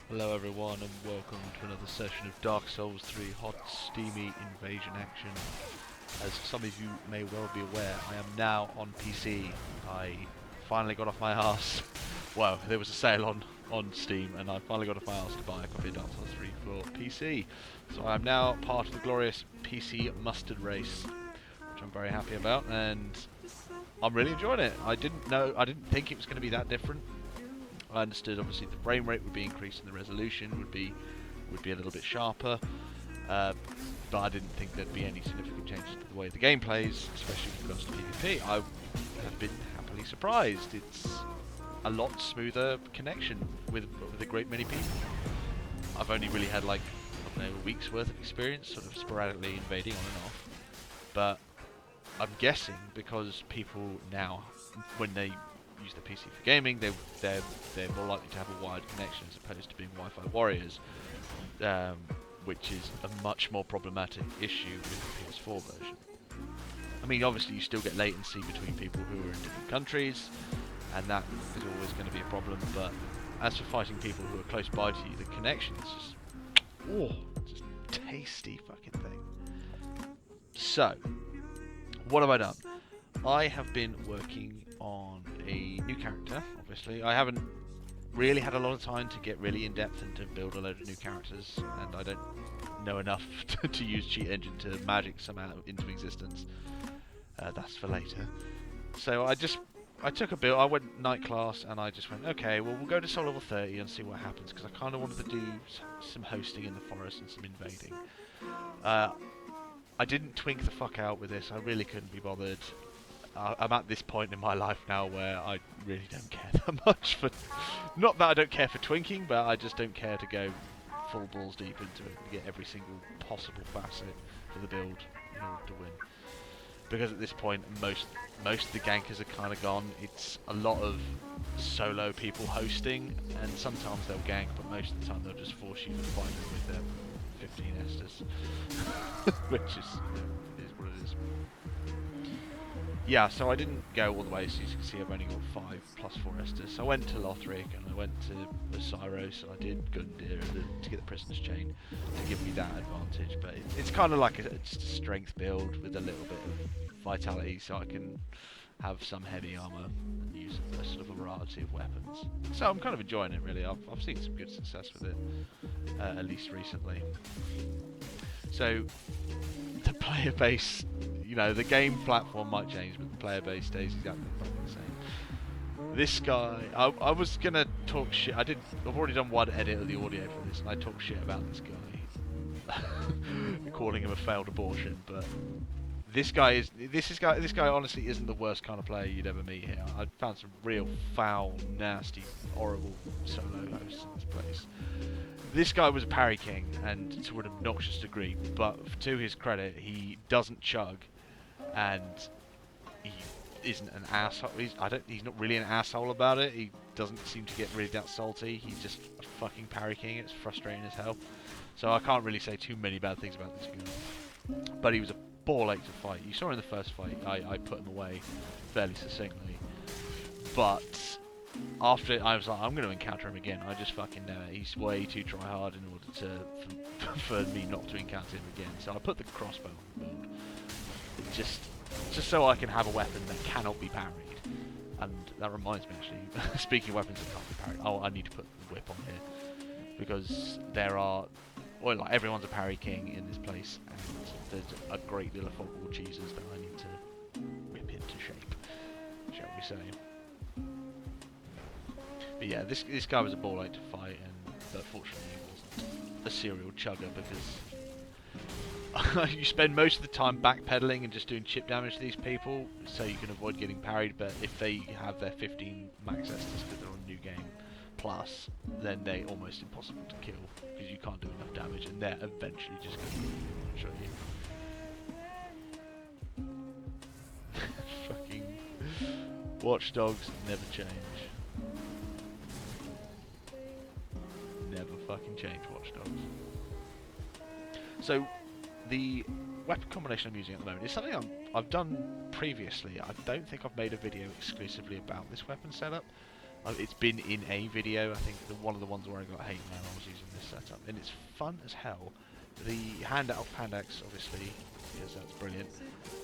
Hello everyone and welcome to another session of Dark Souls 3 Hot Steamy Invasion Action. As some of you may well be aware, I am now on PC. I finally got off my arse. Well, there was a sale on Steam and I finally got off my arse to buy a copy of Dark Souls 3 for PC. So I am now part of the glorious PC mustard race, which I'm very happy about, and I'm really enjoying it. I didn't think it was going to be that different. I understood obviously the frame rate would be increased and the resolution would be a little bit sharper, but I didn't think there'd be any significant changes to the way the game plays, especially with regards to PvP. I have been happily surprised. It's a lot smoother connection with a great many people. I've only really had like, I don't know, a week's worth of experience, sort of sporadically invading on and off, but I'm guessing because people now, when they use their PC for gaming, they're more likely to have a wired connection as opposed to being Wi-Fi warriors, which is a much more problematic issue with the PS4 version. I mean, obviously you still get latency between people who are in different countries, and that is always going to be a problem, but as for fighting people who are close by to you, the connection is just tasty fucking thing. So, what have I done? I have been working on a new character, obviously. I haven't really had a lot of time to get really in-depth and to build a load of new characters, and I don't know enough to use Cheat Engine to magic some out into existence. That's for later. So I took a build, I went night class, and I just went, okay, well we'll go to Soul Level 30 and see what happens, because I kind of wanted to do some hosting in the forest and some invading. I didn't twink the fuck out with this, I really couldn't be bothered. I'm at this point in my life now where I really don't care that much for... Not that I don't care for twinking, but I just don't care to go full balls deep into it to get every single possible facet for the build in order to win. Because at this point, most of the gankers are kind of gone. It's a lot of solo people hosting, and sometimes they'll gank, but most of the time they'll just force you to fight them with their 15 Estus. Which is what it is. Yeah, so I didn't go all the way, so you can see I've only got 5 plus 4 Estus. So I went to Lothric and I went to Syros and I did Gundyr to get the Prisoner's Chain to give me that advantage. But it's kind of like just a strength build with a little bit of vitality, so I can have some heavy armor and use a sort of a variety of weapons. So I'm kind of enjoying it really. I've seen some good success with it, at least recently. So the player base, you know, the game platform might change, but the player base stays exactly the same. This guy, I was gonna talk shit. I've already done one edit of the audio for this, and I talk shit about this guy, calling him a failed abortion. But this guy honestly isn't the worst kind of player you'd ever meet here. I found some real foul, nasty, horrible solo hosts in this place. This guy was a parry king, and to an obnoxious degree, but to his credit, he doesn't chug, and he isn't an asshole. He's not really an asshole about it. He doesn't seem to get really that salty. He's just a fucking parry king. It's frustrating as hell. So I can't really say too many bad things about this guy. But he was a ball ache to fight. You saw in the first fight, I put him away fairly succinctly. But after I was like, I'm going to encounter him again. I just fucking know it. He's way too try hard in order for me not to encounter him again. So I put the crossbow on the build, just so I can have a weapon that cannot be parried. And that reminds me, actually, speaking of weapons that can't be parried, oh, I need to put the whip on here because like everyone's a parry king in this place, and there's a great deal of foggable cheeses that I need to whip into shape, shall we say. But yeah, this guy was a ball ache to fight, but fortunately he wasn't a serial chugger because you spend most of the time backpedaling and just doing chip damage to these people, so you can avoid getting parried. But if they have their 15 max Estus because they're on New Game Plus, then they're almost impossible to kill because you can't do enough damage, and they're eventually just going to show you. Fucking Watch Dogs never change. Never fucking change, Watch Dogs. So, the weapon combination I'm using at the moment is something I've done previously. I don't think I've made a video exclusively about this weapon setup. It's been in a video, I think one of the ones where I got hate mail, I was using this setup, and it's fun as hell. The hand axe, obviously, because that's brilliant,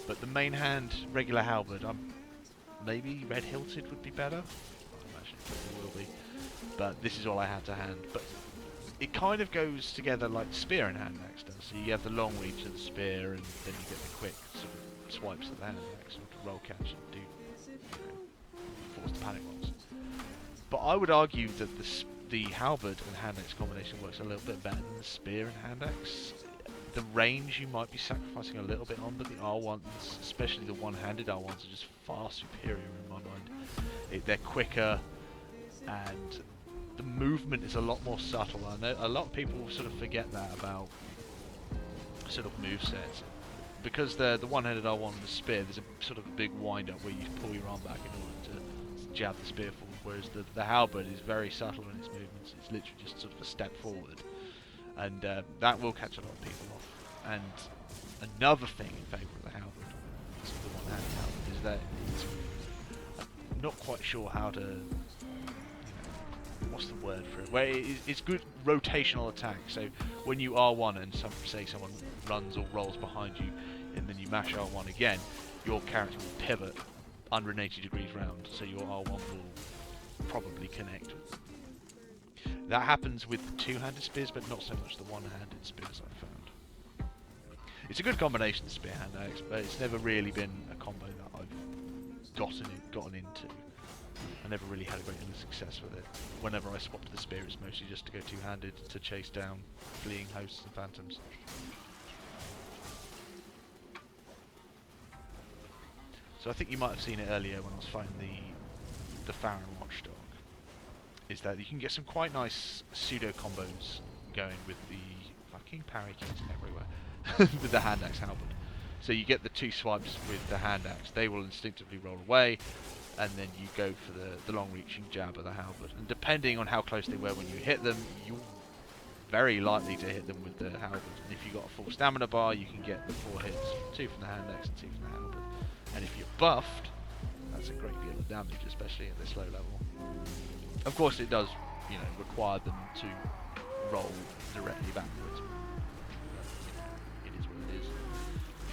but the main hand, regular halberd, maybe red hilted would be better. I imagine it probably will be, but this is all I had to hand. But it kind of goes together like spear and hand axe does. So you have the long reach of the spear, and then you get the quick sort of swipes of the hand axe, or to roll catch and do, force the panic rolls. But I would argue that the halberd and hand axe combination works a little bit better than the spear and hand axe. The range you might be sacrificing a little bit on, but the R1s, especially the one-handed R1s, are just far superior in my mind. They're quicker, and the movement is a lot more subtle. I know a lot of people sort of forget that about sort of movesets. Because the one-handed R1 and the spear, there's a sort of a big wind-up where you pull your arm back in order to jab the spear forward. Whereas the halberd is very subtle in its movements. It's literally just sort of a step forward, and that will catch a lot of people off. And another thing in favour of the halberd, sort of the one-handed halberd, is that I'm not quite sure how to, what's the word for it? Where it's good rotational attack. So when you R1 and say someone runs or rolls behind you, and then you mash R1 again, your character will pivot 180 degrees round, so your R1 will probably connect with them. That happens with the two-handed spears, but not so much the one-handed spears I've found. It's a good combination, spear hand axe, but it's never really been a combo that I've gotten into. I never really had a great deal of success with it. Whenever I swap to the spear, it's mostly just to go two-handed to chase down fleeing hosts and phantoms. So I think you might have seen it earlier when I was fighting the Farron Watchdog, is that you can get some quite nice pseudo combos going with the fucking parry keys everywhere with the hand axe halberd. So you get the two swipes with the hand axe, they will instinctively roll away, and then you go for the long reaching jab of the halberd. And depending on how close they were when you hit them, you're very likely to hit them with the halberd. And if you've got a full stamina bar, you can get the 4 hits, 2 from the hand axe and 2 from the halberd. And if you're buffed, that's a great deal of damage, especially at this low level. Of course, it does, require them to roll directly backwards. It is what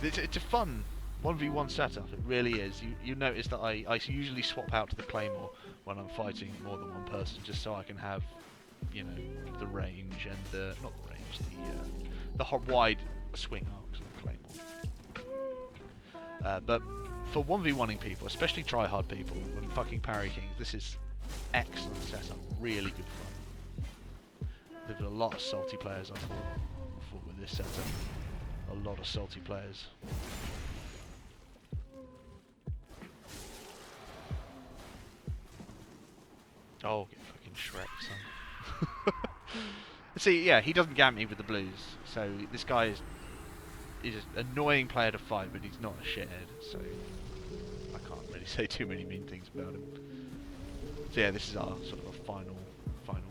it is. It's a fun 1v1 setup. It really is. You notice that I usually swap out to the Claymore when I'm fighting more than one person, just so I can have, the range and the wide swing arcs of the Claymore. But for 1v1ing people, especially try-hard people, and fucking Parry Kings, this is excellent setup, really good fun. There's been a lot of salty players I fought with this setup. A lot of salty players. Oh, get fucking Shrek, son. See, yeah, he doesn't gam me with the blues, so this guy is an annoying player to fight, but he's not a shithead, so I can't really say too many mean things about him. So yeah, this is our sort of a final fight.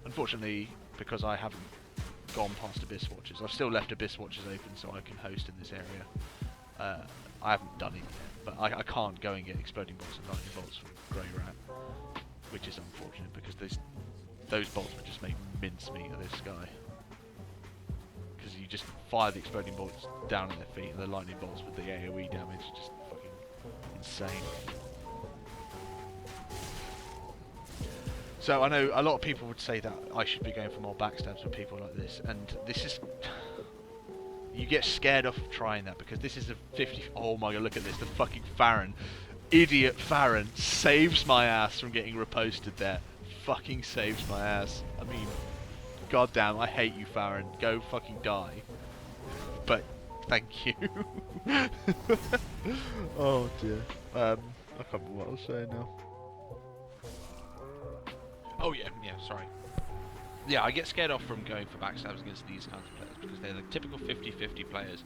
Unfortunately, because I haven't gone past Abyss Watchers, I've still left Abyss Watchers open so I can host in this area. I haven't done it yet, but I can't go and get exploding bolts and lightning bolts from Grey Rat, which is unfortunate because those bolts would just make mincemeat of this guy. Because you just fire the exploding bolts down at their feet, and the lightning bolts with the AoE damage, just fucking insane. So I know a lot of people would say that I should be going for more backstabs with people like this, and this is... You get scared off of trying that, because this is a 50... Oh my god, look at this, the fucking Farron. Idiot Farron saves my ass from getting reposted there. Fucking saves my ass. I mean, goddamn, I hate you, Farron. Go fucking die. But, thank you. Oh dear. I can't remember what I was saying now. Oh yeah, sorry. Yeah, I get scared off from going for backstabs against these kinds of players because they're the typical 50-50 players,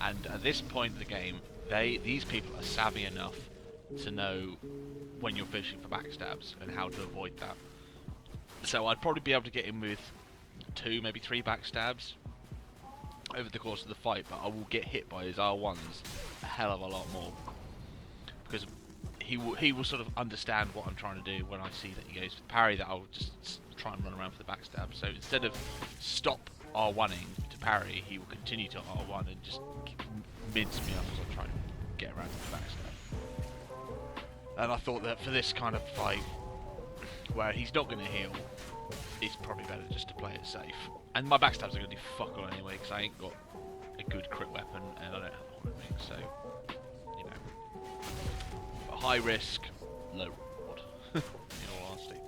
and at this point in the game, these people are savvy enough to know when you're fishing for backstabs and how to avoid that. So I'd probably be able to get in with 2, maybe 3 backstabs, over the course of the fight, but I will get hit by his R1s a hell of a lot more, because he will sort of understand what I'm trying to do when I see that he goes for the parry, that I'll just try and run around for the backstab. So instead of stop R1ing to parry, he will continue to R1 and just mince me up as I try to get around to the backstab. And I thought that for this kind of fight, where he's not going to heal, it's probably better just to play it safe. And my backstabs are going to do fuck all anyway, because I ain't got a good crit weapon and I don't have a horn ring, so, you know. A high risk, low reward, in all honesty.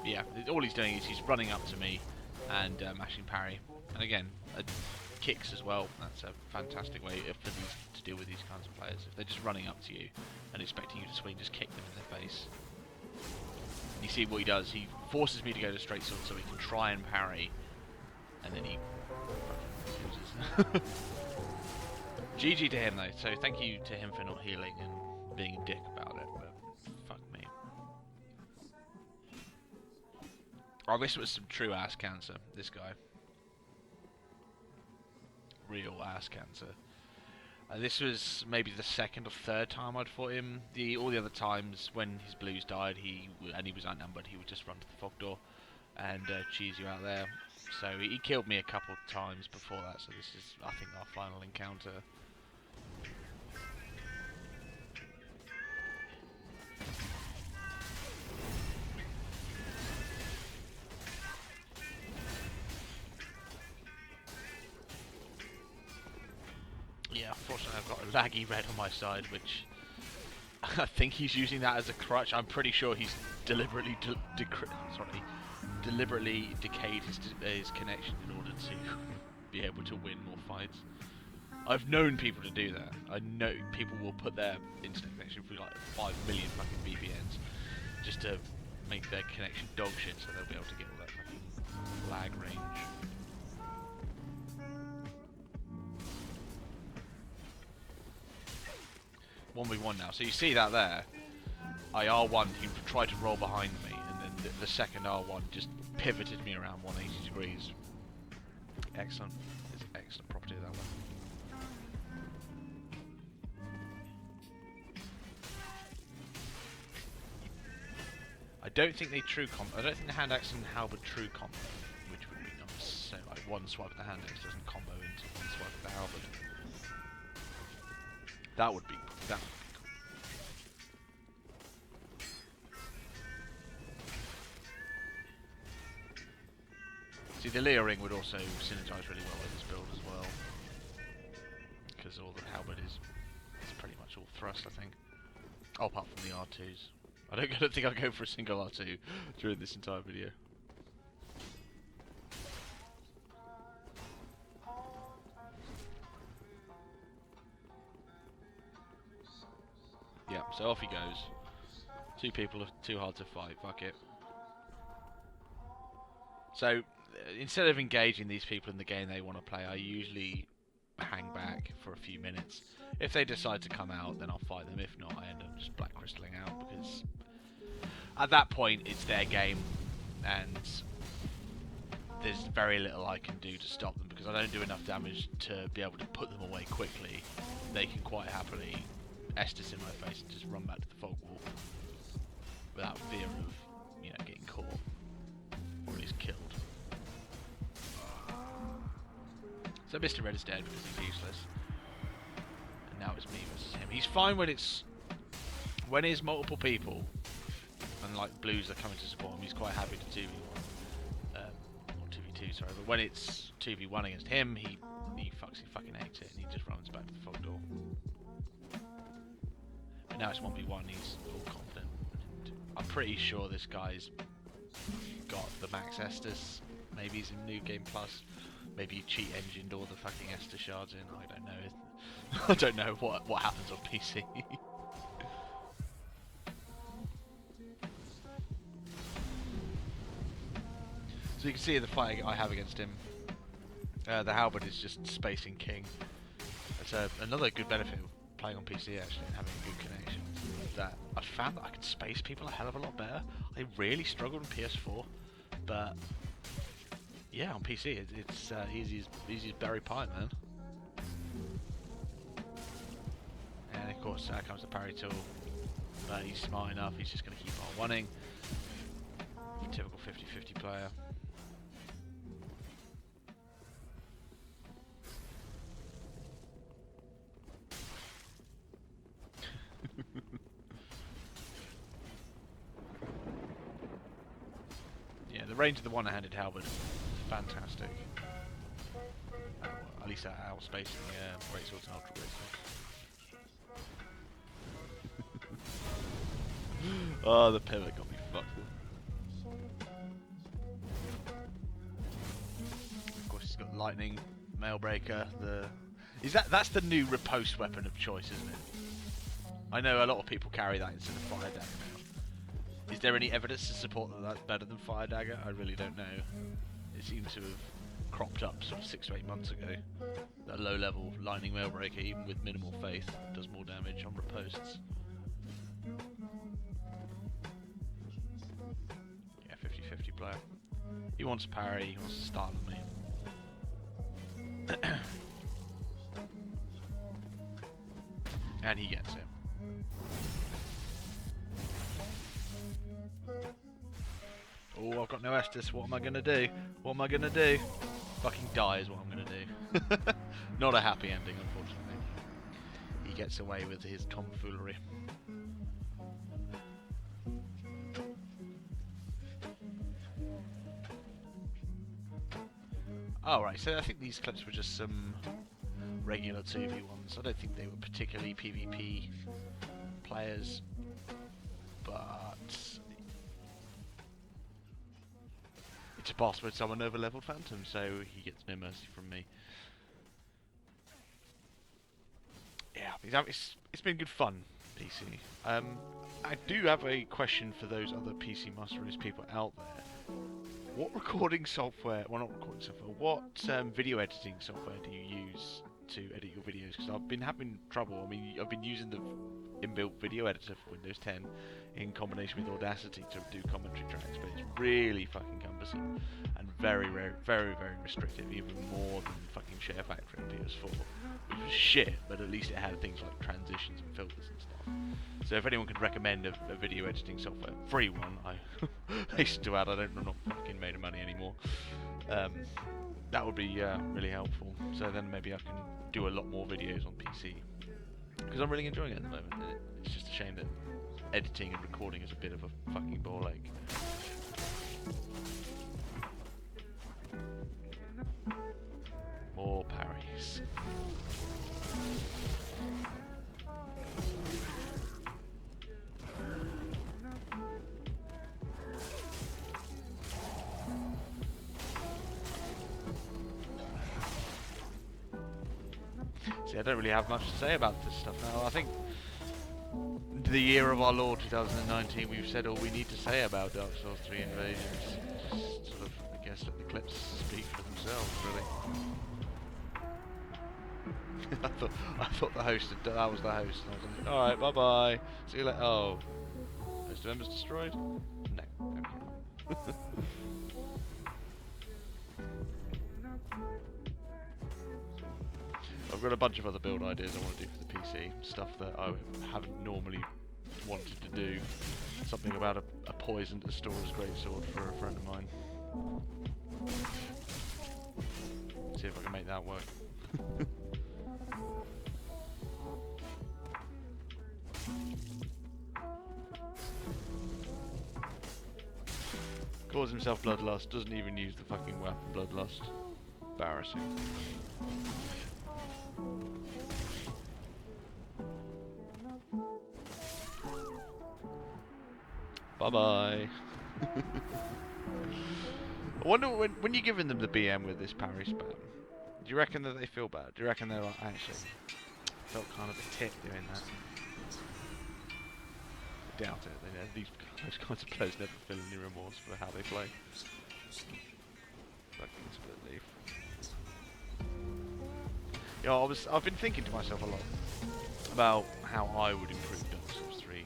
Yeah, all he's doing is he's running up to me and mashing parry. And again, kicks as well. That's a fantastic way for these to deal with these kinds of players. If they're just running up to you and expecting you to swing, just kick them in their face. You see what he does, he forces me to go to straight sword so he can try and parry, and then he loses. GG to him though, so thank you to him for not healing and being a dick about it, but fuck me. Oh, this was some true ass cancer, this guy. Real ass cancer. This was maybe the second or third time I'd fought him. All the other times when his blues died, and he was outnumbered, he would just run to the fog door and cheese you out there. So he killed me a couple of times before that. So this is, I think, our final encounter. Yeah, unfortunately I've got a laggy red on my side, which I think he's using that as a crutch. I'm pretty sure he's deliberately deliberately decayed his connection in order to be able to win more fights. I've known people to do that. I know people will put their internet connection through like 5 million fucking VPNs just to make their connection dog shit, so they'll be able to get all that fucking lag range. 1v1 now. So you see that there. I R1, he tried to roll behind me, and then the second R1 just pivoted me around 180 degrees. Excellent. It's an excellent property of that one. I don't think they true combo. I don't think the hand axe and halberd true combo, which would be nice. So like one swipe of the hand axe doesn't combo into one swipe of the halberd. That would be cool. See, the Leo ring would also synergize really well with this build as well, because all the halberd is pretty much all thrust, I think. Oh, apart from the R2s. I don't think I'll go for a single R2 during this entire video. Yeah, so off he goes. Two people are too hard to fight, fuck it. So, instead of engaging these people in the game they want to play, I usually hang back for a few minutes. If they decide to come out, then I'll fight them. If not, I end up just black crystaling out, because at that point it's their game, and there's very little I can do to stop them, because I don't do enough damage to be able to put them away quickly. They can quite happily Estus in my face and just run back to the fog wall without fear of, you know, getting caught or at least killed. So Mr. Red is dead because he's useless, and now it's me versus him. He's fine when it's multiple people and like blues are coming to support him. He's quite happy to 2v1, or 2v2, sorry. But when it's 2v1 against him, he fucking hates it and he just runs back to the fog door. But now it's 1v1, he's all confident. And I'm pretty sure this guy's got the max Estus. Maybe he's in New Game Plus. Maybe he cheat engined all the fucking Estus shards in. I don't know. I don't know what happens on PC. So you can see the fight I have against him. The halberd is just spacing king. That's another good benefit of playing on PC actually, and having a good connection. That I found that I can space people a hell of a lot better. I really struggled on PS4, but Yeah, on PC, it's easy as berry pie, man. And of course, out comes the parry tool. But he's smart enough, he's just going to keep on winning. Typical 50-50 player. Yeah, the range of the one-handed halberd is fantastic. Well, at least our space in the great swords and ultra great swords. Oh, the pivot got me fucked. Of course, he's got lightning, mailbreaker. That's the new riposte weapon of choice, isn't it? I know a lot of people carry that instead of fire dagger now. Is there any evidence to support that that's better than fire dagger? I really don't know. It seems to have cropped up sort of 6 to 8 months ago. That low-level lightning mailbreaker, even with minimal faith, does more damage on ripostes. Yeah, 50-50 player. He wants parry, he wants to start with me. And he gets it. Oh, I've got no Estus. What am I gonna do? What am I gonna do? Fucking die is what I'm gonna do. Not a happy ending, unfortunately. He gets away with his tomfoolery. Oh, right, so I think these clips were just some regular 2v1s. I don't think they were particularly PvP players, but it's a boss with someone over-leveled Phantom, so he gets no mercy from me. Yeah, it's been good fun, PC. I do have a question for those other PC Master Race people out there. What recording software, well not recording software, what video editing software do you use to edit your videos? Because I've been having trouble. I mean, I've been using the inbuilt video editor for Windows 10 in combination with Audacity to do commentary tracks, but it's really fucking cumbersome and very, very, very, very restrictive, even more than fucking Share Factory on PS4. Which was shit, but at least it had things like transitions and filters and stuff. So if anyone could recommend a video editing software, free one, I hasten to add, I'm not fucking made of money anymore. That would be really helpful. So then maybe I can do a lot more videos on PC. Because I'm really enjoying it at the moment. It's just a shame that editing and recording is a bit of a fucking ball ache. More parries. See, I don't really have much to say about this stuff now. I think the year of our Lord 2019, we've said all we need to say about Dark Souls 3 Invasions. Just sort of, I guess, let the clips speak for themselves, really. I thought the host that was the host. And I was like, alright, bye bye. See you later. Oh. Host of Embers destroyed? No. Okay. I've got a bunch of other build ideas I want to do for the PC. Stuff that I haven't normally wanted to do. Something about a poison to store as greatsword for a friend of mine. See if I can make that work. Calls himself Bloodlust, doesn't even use the fucking weapon Bloodlust. Embarrassing. Bye bye. I wonder when you're giving them the BM with this parry spam, do you reckon that they feel bad? Do you reckon they're like, actually, felt kind of a tit doing that? I doubt it. Those kinds of players never feel any remorse for how they play. Fucking split leaf. Yeah, I've been thinking to myself a lot about how I would improve Dark Souls 3.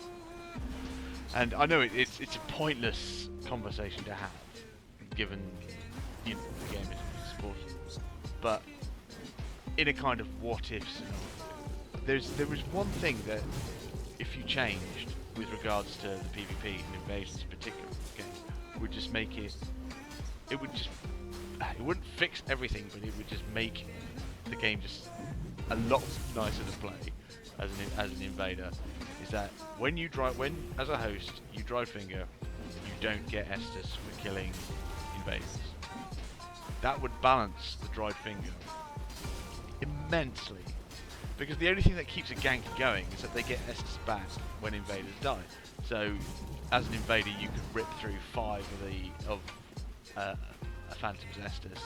And I know it's a pointless conversation to have, given, you know, again, but in a kind of what if scenario. There was one thing that if you changed with regards to the PvP and invasions in particular game would just make it wouldn't fix everything, but it would just make the game just a lot nicer to play as an invader. Is that when as a host you drive finger, you don't get Estus for killing invaders. That would balance the dried finger immensely, because the only thing that keeps a gank going is that they get Estus back when invaders die. So as an invader you could rip through 5 of a Phantom's Estus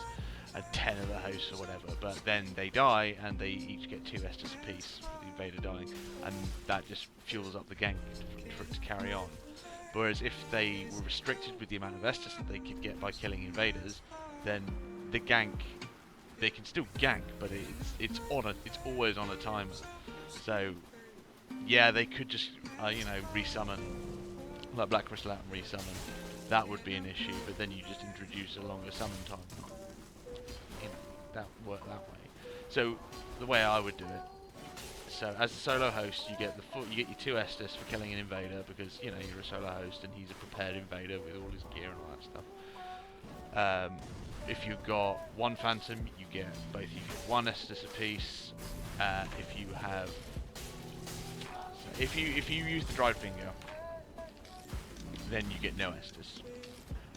and 10 of the hosts or whatever, but then they die and they each get 2 Estus apiece for the invader dying, and that just fuels up the gank for it to carry on. Whereas if they were restricted with the amount of Estus that they could get by killing invaders, then the gank, they can still gank, but it's always on a timer. So yeah, they could just resummon, like Black Crystal out and resummon. That would be an issue, but then you just introduce a longer summon time. That work that way. So the way I would do it. So as a solo host, you get your 2 Estus for killing an invader, because you're a solo host and he's a prepared invader with all his gear and all that stuff. If you've got 1 Phantom, you get both. You get 1 Estus apiece. If you use the dried finger, then you get no Estus,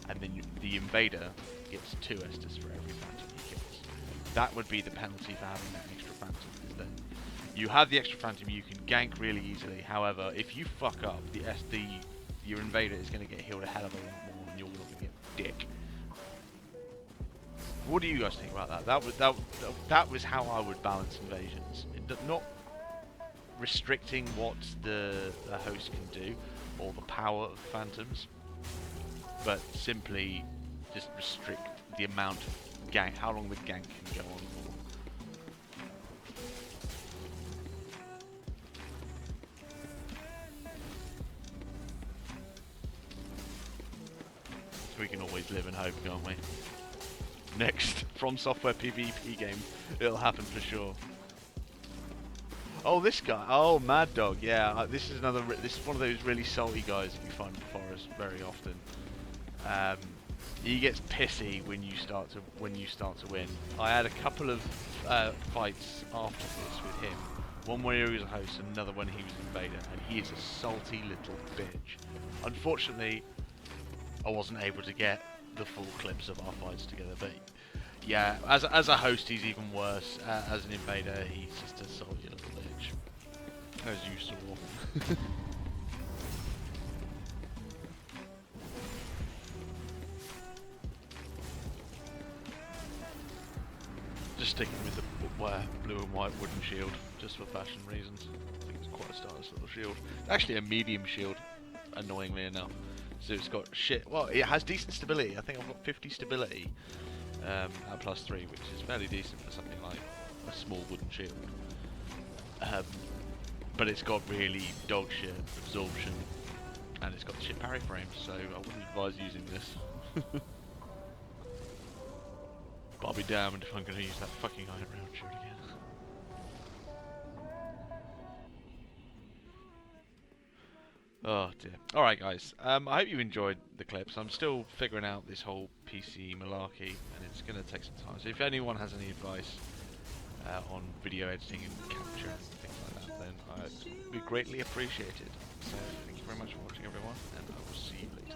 and then the invader gets 2 Estus for every Phantom he kills. That would be the penalty for having that extra Phantom, is that you have the extra Phantom, you can gank really easily. However, if you fuck up, your invader is going to get healed a hell of a lot more, and you're going to get dick. What do you guys think about that? That was how I would balance invasions. Not restricting what the host can do or the power of Phantoms, but simply just restrict the amount of gank, how long the gank can go on for. We can always live in hope, can't we? Next From Software PvP game, it'll happen for sure. Oh, this guy. Oh, Mad Dog. Yeah, this is one of those really salty guys that you find in the forest very often. He gets pissy when you start to win. I had a couple of fights after this with him. One where he was a host, and another when he was an invader, and he is a salty little bitch. Unfortunately, I wasn't able to get the full clips of our fights together, but yeah, as a host he's even worse. As an invader he's just a salty little bitch, as you saw. Just sticking with the blue and white wooden shield, just for fashion reasons. I think it's quite a stylish little shield. Actually a medium shield, annoyingly enough. So it's got well, it has decent stability. I think I've got 50 stability at +3, which is fairly decent for something like a small wooden shield. But it's got really dog shit absorption, and it's got the shit parry frames, so I wouldn't advise using this. But I'll be damned if I'm going to use that fucking iron round shield again. Oh dear. Alright guys, I hope you enjoyed the clips. I'm still figuring out this whole PC malarkey, and it's going to take some time. So if anyone has any advice on video editing and capture and things like that, then I'd be greatly appreciated. So thank you very much for watching everyone, and I will see you later.